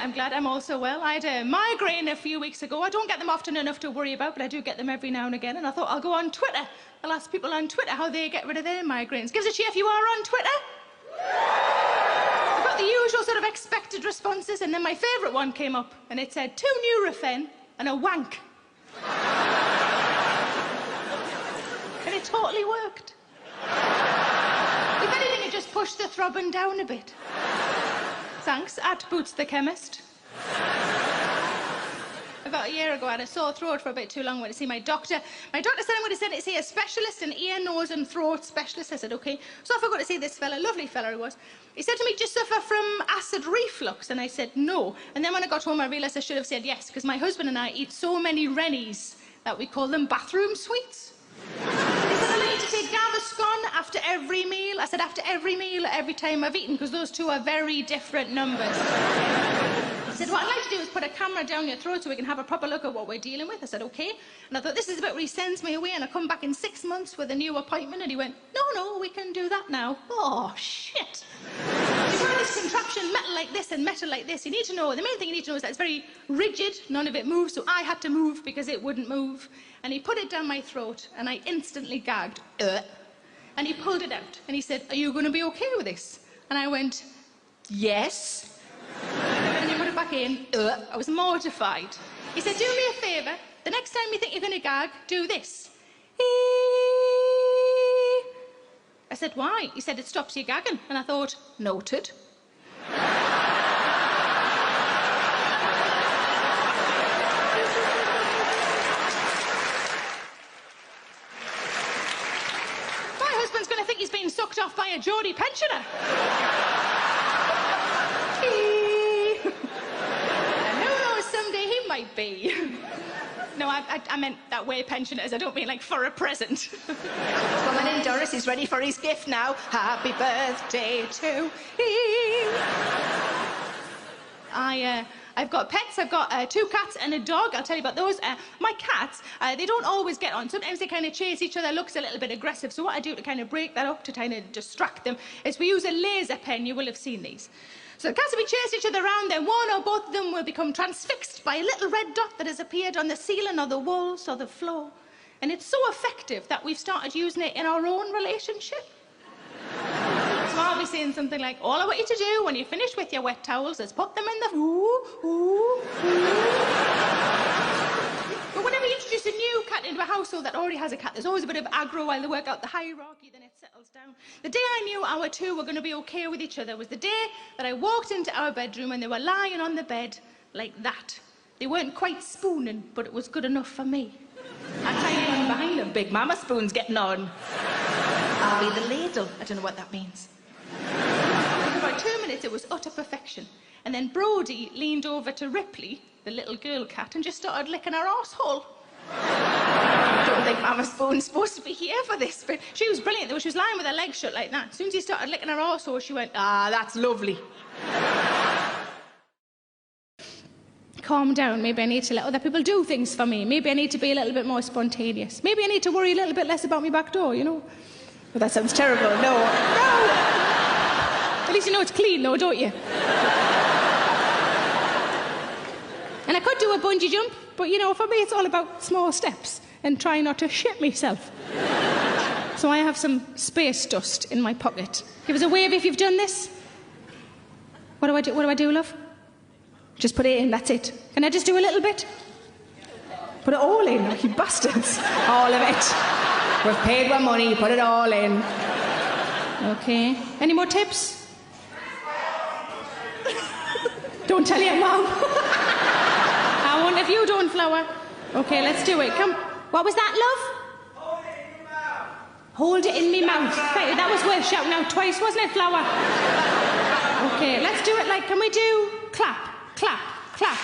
I'm glad I'm also well. I had a migraine a few weeks ago. I don't get them often enough to worry about, but I do get them every now and again. And I thought I'll go on Twitter. I'll ask people on Twitter how they get rid of their migraines. Give us a cheer if you are on Twitter. I've got the usual sort of expected responses, and then my favourite one came up, and it said, 2 Nurofen and a wank. And it totally worked. If anything, it just pushed the throbbing down a bit. Thanks, at Boots the Chemist. About a year ago, I had a sore throat for a bit too long. I went to see my doctor. My doctor said I'm going to send it to see a specialist, an ear, nose and throat specialist. I said, OK. So off I got to see this fella, lovely fella he was. He said to me, do you suffer from acid reflux? And I said, no. And then when I got home, I realised I should have said yes, because my husband and I eat so many Rennies that we call them bathroom sweets. He said, I need to take Gaviscon after every meal. I said, after every meal, every time I've eaten, because those two are very different numbers. He said, what I'd like to do is put a camera down your throat so we can have a proper look at what we're dealing with. I said, OK. And I thought, this is a bit where he sends me away and I come back in 6 months with a new appointment. And he went, no, we can do that now. Oh, shit. You've got this contraption, metal like this and metal like this. You need to know, the main thing you need to know is that it's very rigid. None of it moves, so I had to move because it wouldn't move. And he put it down my throat and I instantly gagged. And he pulled it out. And he said, are you going to be OK with this? And I went, yes. And he put it back in. I was mortified. He said, do me a favour. The next time you think you're going to gag, do this. I said, why? He said, it stops you gagging. And I thought, noted. My husband's going to think he's being sucked off by a Geordie pensioner. Might be. No, I meant that way pensioners. I don't mean like for a present. Coming in, Doris. He's ready for his gift now. Happy birthday to him. I've got pets. I've got 2 cats and a dog. I'll tell you about those. My cats, they don't always get on. Sometimes they kind of chase each other. Looks a little bit aggressive. So what I do to kind of break that up, to kind of distract them, is we use a laser pen. You will have seen these. So the cats will be chasing each other around, then one or both of them will become transfixed by a little red dot that has appeared on the ceiling or the walls or the floor. And it's so effective that we've started using it in our own relationship. So I'll be saying something like, all I want you to do when you finish with your wet towels is put them in the... But whenever you introduce a new cat into a household that already has a cat, there's always a bit of aggro while they work out the hierarchy, then it settles down. The day I knew our 2 were going to be OK with each other was the day that I walked into our bedroom and they were lying on the bed like that. They weren't quite spooning, but it was good enough for me. I tiny one behind them, Big Mama Spoon's getting on. I'll be the ladle. I don't know what that means. For about 2 minutes, it was utter perfection. And then Brodie leaned over to Ripley, the little girl cat, and just started licking her arsehole. I don't think Mama Spoon's supposed to be here for this, but she was brilliant, though. She was lying with her legs shut like that. As soon as he started licking her arsehole, she went, ah, that's lovely. Calm down. Maybe I need to let other people do things for me. Maybe I need to be a little bit more spontaneous. Maybe I need to worry a little bit less about my back door, you know? Well, that sounds terrible. No. At least you know it's clean, though, don't you? And I could do a bungee jump, but, you know, for me, it's all about small steps and trying not to shit myself. So I have some space dust in my pocket. Give us a wave if you've done this. What do I do, love? Just put it in, that's it. Can I just do a little bit? Put it all in, like you bastards. All of it. We've paid our money, put it all in. OK. Any more tips? Don't tell your mum. I won't if you don't, Flower. OK, let's do it. Come. What was that, love? Hold it in your mouth. Hold it in me mouth. Right, that was worth shouting out twice, wasn't it, Flower? OK, let's do it like, can we do clap, clap, clap?